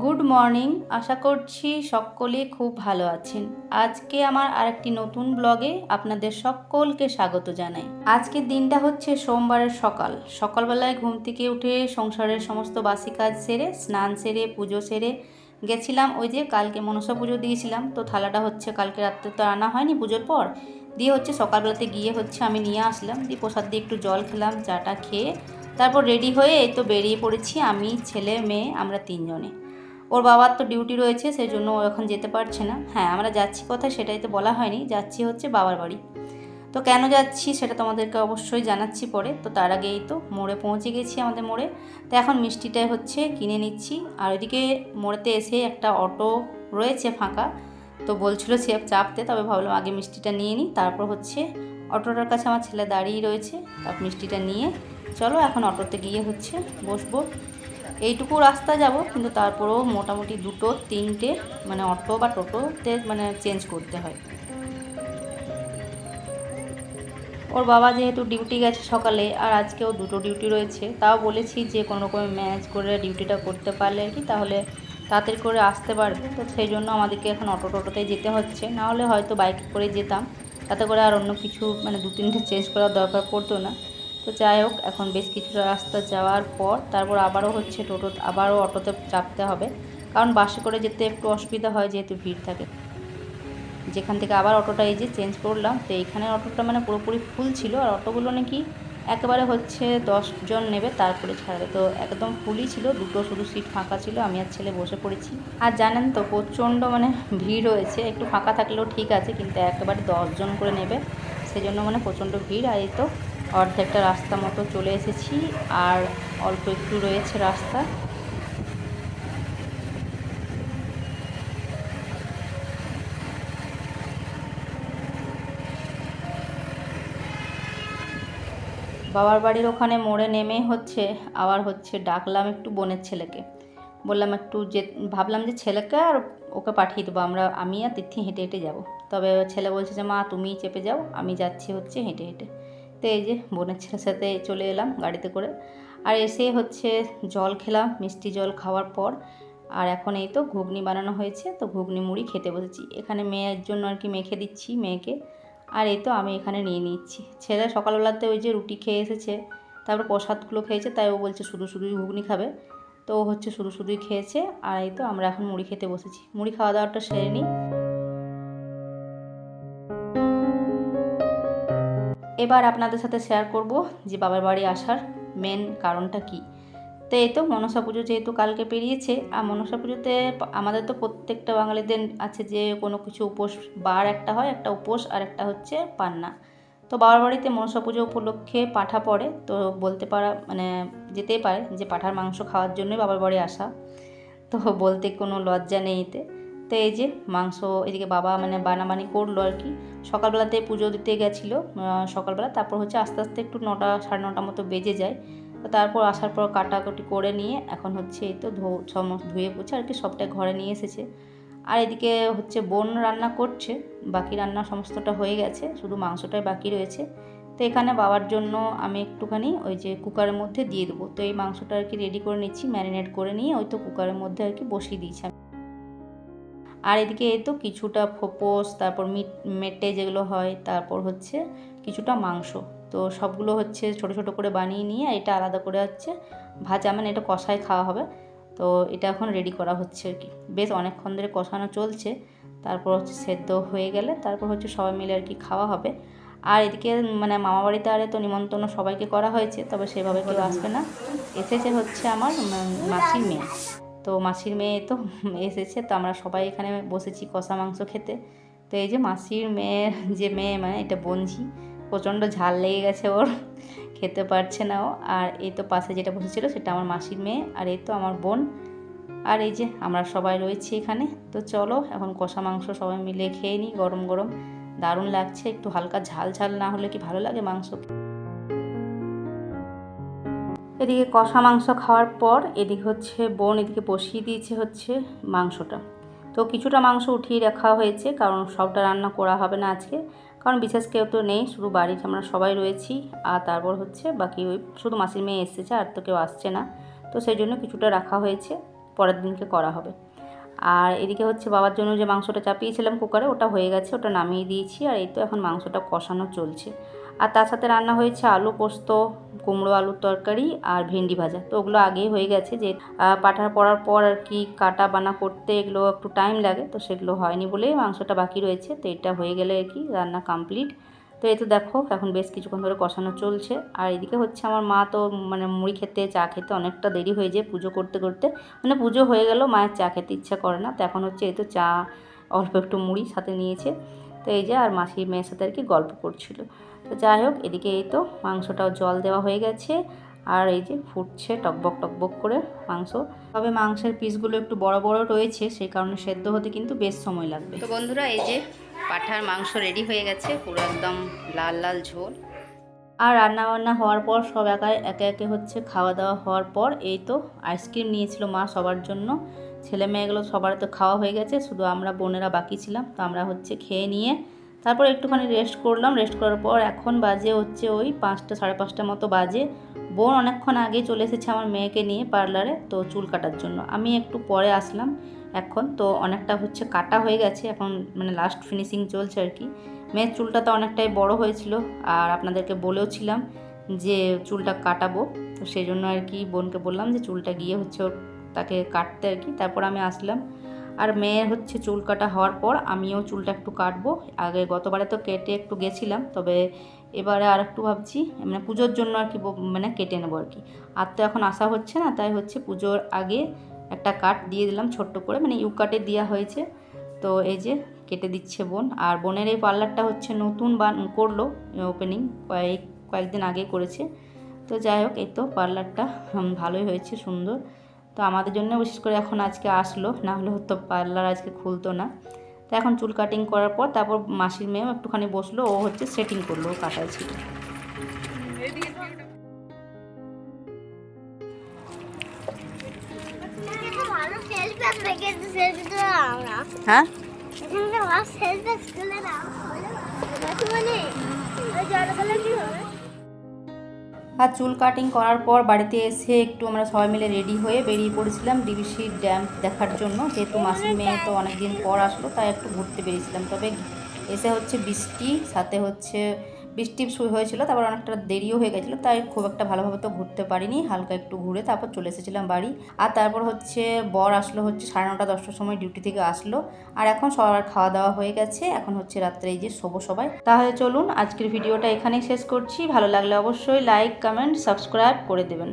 Good morning. আশা করছি সকলেই খুব ভালো আছেন। আজকে আমার আরেকটি নতুন ব্লগে আপনাদের সকলকে স্বাগত জানাই। আজকের দিনটা হচ্ছে সোমবারের সকালবেলায় ঘুম থেকে উঠে সংসারের সমস্ত বাসি কাজ সেরে, স্নান সেরে, পুজো সেরে গেছিলাম। ওই যে কালকে মনসা পুজো দিয়েছিলাম, তো থালাটা হচ্ছে কালকে রাত্রে তো আনা হয়নি পুজোর পর, দিয়ে হচ্ছে সকালবেলাতে গিয়ে হচ্ছে আমি নিয়ে আসলাম, দিয়ে প্রসাদ দিয়ে একটু জল খেলাম, চাটা খেয়ে তারপর রেডি হয়ে এই তো বেরিয়ে পড়েছি। আমি, ছেলে, মেয়ে, আমরা তিনজনে। ওর বাবার তো ডিউটি রয়েছে, সেই জন্য ও এখন যেতে পারছে না। হ্যাঁ, আমরা যাচ্ছি কোথায় সেটাই তো বলা হয়নি। যাচ্ছি হচ্ছে বাবার বাড়ি। তো কেন যাচ্ছি সেটা তোমাদেরকে অবশ্যই জানাচ্ছি পরে। তো তার আগেই তো মোড়ে পৌঁছে গেছি, আমাদের মোড়ে। তো এখন মিষ্টিটাই হচ্ছে কিনে নিচ্ছি। আর ওইদিকে মোড়েতে এসে একটা অটো রয়েছে ফাঁকা, তো বলছিল সে চাপতে, তবে ভাবলাম আগে মিষ্টিটা নিয়ে নিই, তারপর হচ্ছে অটোটার কাছে আমার ছেলে দাঁড়িয়ে রয়েছে, তারপর মিষ্টিটা নিয়ে চলো এখন অটোতে গিয়ে হচ্ছে বসবো। এইটুকু রাস্তা যাব, কিন্তু তারপরেও মোটামুটি দুটো তিনটে মানে অটো বা টোটোতে মানে চেঞ্জ করতে হয়। ওর বাবা যেহেতু ডিউটি গেছে সকালে, আর আজকেও দুটো ডিউটি রয়েছে, তাও বলেছি যে কোনো রকম ম্যানেজ করে ডিউটিটা করতে পারলে আর কি, তাহলে তাড়াতাড়ি করে আসতে পারবে। তো সেই জন্য আমাদেরকে এখন টোটোতে যেতে হচ্ছে, না হলে হয়তো বাইকে করে যেতাম, তাতে করে আর অন্য কিছু মানে দু তিনটে চেঞ্জ করার দরকার পড়তো না। তো যাই হোক, এখন বেশ কিছুটা রাস্তা যাওয়ার পর তারপর আবারও হচ্ছে আবারও অটোতে চাপতে হবে, কারণ বাসে করে যেতে একটু অসুবিধা হয় যেহেতু ভিড় থাকে। যেখান থেকে আবার অটোটা এই যে চেঞ্জ করলাম, তো এইখানের অটোটা মানে পুরোপুরি ফুল ছিল, আর অটোগুলো নাকি একেবারে হচ্ছে 10 জন নেবে তারপরে ছাড়বে, তো একদম ফুলই ছিল, দুটো শুধু সিট ফাঁকা ছিল, আমি আর ছেলে বসে পড়েছি। আর জানেন তো প্রচণ্ড মানে ভিড় হয়েছে, একটু ফাঁকা থাকলেও ঠিক আছে, কিন্তু একেবারে 10 জন করে নেবে, সেজন্য মানে প্রচণ্ড ভিড়। আর এই তো অর্ধেকটা রাস্তা মতো চলে এসেছি, আর অল্প একটু রয়েছে রাস্তা। বাবার বাড়ির ওখানে মোড়ে নেমে হচ্ছে আবার হচ্ছে ডাকলাম একটু বোনের ছেলেকে, বললাম একটু যে ভাবলাম যে ছেলেকে আর ওকে পাঠিয়ে দেবো, আমি আর তিথি হেঁটে হেঁটে যাব। তবে ছেলে বলছে যে মা তুমিই চেপে যাও, আমি যাচ্ছি হচ্ছে হেঁটে হেঁটে। তো এই যে বোনের ছেলের সাথে চলে এলাম গাড়িতে করে, আর এসে হচ্ছে জল খেলাম, মিষ্টি জল খাওয়ার পর। আর এখন এই তো ঘুগনি বানানো হয়েছে, তো ঘুগনি মুড়ি খেতে বসেছি। এখানে মেয়ের জন্য আর কি মেখে দিচ্ছি মেয়েকে, আর এই তো আমি এখানে নিয়ে নিচ্ছি। ছেলে সকালবেলাতে ওই যে রুটি খেয়ে এসেছে, তারপর প্রসাদগুলো খেয়েছে, তাই ও বলছে শুধু শুধুই ঘুগনি খাবে, তো ও হচ্ছে শুধু শুধুই খেয়েছে। আর এই তো আমরা এখন মুড়ি খেতে বসেছি, মুড়ি খাওয়া দাওয়াটা সেরে নিই। এবার আপনাদের সাথে শেয়ার করব যে বাবার বাড়ি আসার মেন কারণটা কি। তো এই তো মনসা পুজো যেহেতু কালকে পেরিয়েছে, আর মনসা পুজোতে আমাদের তো প্রত্যেকটা বাঙালিদের আছে যে কোনো কিছু উপোস বার একটা হয়, একটা উপোস আর একটা হচ্ছে পান্না। তো বাবার বাড়িতে মনসা পুজো উপলক্ষে পাঁঠা পড়ে, তো বলতে পারা মানে যেতেই পারে যে পাঁঠার মাংস খাওয়ার জন্যই বাবার বাড়ি আসা, তো বলতে কোনো লজ্জা নেই এতে। তো এই যে মাংস এদিকে বাবা মানে বানাবানি করলো আর কি। সকালবেলাতে পুজো দিতে গেছিলো সকালবেলা, তারপর হচ্ছে আস্তে আস্তে একটু 9টা সাড়ে 9টা মতো বেজে যায়। তো তারপর আসার পর কাটাকুটি করে নিয়ে এখন হচ্ছে এই তো সমস্ত ধুয়ে পুছে আর কি সবটাই ঘরে নিয়ে এসেছে। আর এদিকে হচ্ছে বোন রান্না করছে, বাকি রান্না সমস্তটা হয়ে গেছে, শুধু মাংসটাই বাকি রয়েছে। তো এখানে বাবার জন্য আমি একটুখানি ওই যে কুকারের মধ্যে দিয়ে দেবো, তো এই মাংসটা আর কি রেডি করে নিচ্ছি, ম্যারিনেট করে নিয়ে ওই তো কুকারের মধ্যে আর কি বসিয়ে দিয়েছি। আর এদিকে এই তো কিছুটা ফোপোস, তারপর মেটে যেগুলো হয়, তারপর হচ্ছে কিছুটা মাংস, তো সবগুলো হচ্ছে ছোট ছোট করে বানিয়ে নিয়ে এটা আলাদা করে হচ্ছে ভাজা, মানে এটা কষায় খাওয়া হবে। তো এটা এখন রেডি করা হচ্ছে আর কি, বেশ অনেকক্ষণ ধরে কষানো চলছে। তারপর হচ্ছে সেদ্ধ হয়ে গেলে তারপর হচ্ছে সবাই মিলে আর কি খাওয়া হবে। আর এদিকে মানে মামা বাড়িতে আরে তো নিমন্ত্রণ সবাইকে করা হয়েছে, তবে সেভাবে কেউ আসবে না। এসেছে হচ্ছে আমার মাসির মেয়ে, তো মাসির মেয়ে তো এসেছে, তো আমরা সবাই এখানে বসেছি কষা মাংস খেতে। তো এই যে মাসির মেয়ের যে মেয়ে মানে এটা বোনঝি, প্রচণ্ড ঝাল লেগে গেছে ওর, খেতে পারছে না ও। আর এই তো পাশে যেটা বসেছিল সেটা আমার মাসির মেয়ে, আর এই তো আমার বোন। আর এই যে আমরা সবাই রয়েছি এখানে। তো চলো এখন কষা মাংস সবাই মিলে খেয়ে নিই, গরম গরম দারুণ লাগছে। একটু হালকা ঝাল ঝাল না হলে কি ভালো লাগে মাংস। এদিকে কষা মাংস খাওয়ার পর এদিকে হচ্ছে বোন এদিকে বসিয়ে দিয়েছে হচ্ছে মাংসটা। তো কিছুটা মাংস উঠিয়ে রাখা হয়েছে, কারণ সবটা রান্না করা হবে না আজকে, কারণ বিশেষ কেউ তো নেই, শুধু বাড়িতে আমরা সবাই রয়েছি। আর তারপর হচ্ছে বাকি ওই শুধু মাসির মেয়ে এসেছে, আর তো কেউ আসছে না, তো সেই জন্য কিছুটা রাখা হয়েছে। পরের দিনকে করা হবে। আর এদিকে হচ্ছে বাবার জন্য যে মাংসটা চাপিয়েছিলাম কুকারে, ওটা হয়ে গেছে, ওটা নামিয়ে দিয়েছি। আর এই তো এখন মাংসটা কষানো চলছে। আর তার সাথে রান্না হয়েছে আলু পোস্ত, কুমড়ো আলুর তরকারি আর ভেন্ডি ভাজা। তো ওগুলো আগেই হয়ে গেছে, যে পাঠার পড়ার পর আর কি কাটা বানা করতে এগুলো একটু টাইম লাগে, তো সেগুলো হয়নি বলেই মাংসটা বাকি রয়েছে। তো এটা হয়ে গেলে আর কি রান্না কমপ্লিট। তো এই তো দেখো এখন বেশ কিছুক্ষণ ধরে কষানো চলছে। আর এদিকে হচ্ছে আমার মা তো মানে মুড়ি খেতে চা খেতে অনেকটা দেরি হয়ে যায় পুজো করতে করতে, মানে পুজো হয়ে গেল মায়ের চা খেতে ইচ্ছা করে না। তো এখন হচ্ছে এই তো চা অল্প একটু মুড়ি সাথে নিয়েছে। তো এই যে আর মাসির মেয়ের সাথে আর কি গল্প করছিল। তো যাই হোক, এদিকে এই তো মাংসটাও জল দেওয়া হয়ে গেছে। আর এই যে ফুটছে টকবক টকবক করে মাংস। তবে মাংসের পিসগুলো একটু বড় বড় রয়েছে, সেই কারণে সেদ্ধ হতে কিন্তু বেশ সময় লাগবে। তো বন্ধুরা, এই যে পাঠার মাংস রেডি হয়ে গেছে, পুরো একদম লাল লাল ঝোল। আর রান্না বান্না হওয়ার পর সব একে একে হচ্ছে খাওয়া দাওয়া হওয়ার পর এই তো আইসক্রিম নিয়েছিল মা সবার জন্য। ছেলে মেয়েগুলো সবার তো খাওয়া হয়ে গেছে, শুধু আমরা বোনেরা বাকি ছিলাম। তো আমরা হচ্ছে খেয়ে নিয়ে তারপর একটুখানি রেস্ট করলাম। রেস্ট করার পর এখন বাজে হচ্ছে ওই 5টা সাড়ে 5টা মতো বাজে। বোন অনেকক্ষণ আগে চলে এসেছে আমার মেয়েকে নিয়ে পার্লারে, তো চুল কাটার জন্য। আমি একটু পরে আসলাম এখন। তো অনেকটা হচ্ছে কাটা হয়ে গেছে, এখন মানে লাস্ট ফিনিশিং চলছে আর কি। মেয়ের চুলটা তো অনেকটাই বড় হয়েছিল, আর আপনাদেরকে বলেও ছিলাম যে চুলটা কাটাবো। তো সেই জন্য আর কি বোনকে বললাম যে চুলটা গিয়ে হচ্ছে তাকে কাটতে আর কি। তারপর আমি আসলাম। আর মেয়ের হচ্ছে চুল কাটা হওয়ার পর আমিও চুলটা একটু কাটবো। আগে গতবারে তো কেটে একটু গেছিলাম, তবে এবারে আর একটু ভাবছি মানে পুজোর জন্য আর কি মানে কেটে নেবো আর কি। আর তো এখন আসা হচ্ছে না, তাই হচ্ছে পুজোর আগে একটা কাট দিয়ে দিলাম ছোট্ট করে, মানে ইউ কাটে দেওয়া হয়েছে। তো এই যে কেটে দিচ্ছে বোন। আর বোনের এই পার্লারটা হচ্ছে নতুন করলো ওপেনিং, কয়েকদিন আগে করেছে। তো যাই হোক, এই তো পার্লারটা ভালোই হয়েছে, সুন্দর। তো আমাদের জন্য বিশেষ করে এখন আজকে আসলো, না হলে তো পার্লার আজকে খুলতো না। তো এখন চুল কাটিং করার পর তারপর মাসির মেয়েও একটুখানি বসলো, ও হচ্ছে সেটিং করলো, ও কাটাই ছিল। হ্যাঁ, আর চুল কাটিং করার পর বাড়িতে এসে একটু আমরা সবাই মিলে রেডি হয়ে বেরিয়ে পড়েছিলাম ডিবিসির ড্যাম দেখার জন্য। যেহেতু মাসির মেয়ে তো অনেকদিন পর আসলো, তাই একটু ঘুরতে বেরিয়েছিলাম। তবে এসে হচ্ছে বৃষ্টি, সাথে হচ্ছে বৃষ্টি শুরু হয়েছিল, তারপর অনেকটা দেরিও হয়ে গেছিলো, তাই খুব একটা ভালোভাবে তো ঘুরতে পারিনি। হালকা একটু ঘুরে তারপর চলে এসেছিলাম বাড়ি। আর তারপর হচ্ছে বর আসলো হচ্ছে 9:30 10টার সময় ডিউটি থেকে আসলো। আর এখন সবার খাওয়া দাওয়া হয়ে গেছে, এখন হচ্ছে রাত্রে এই যে শোবো সবাই। তাহলে চলুন আজকের ভিডিওটা এখানেই শেষ করছি। ভালো লাগলে অবশ্যই লাইক কমেন্ট সাবস্ক্রাইব করে দেবেন।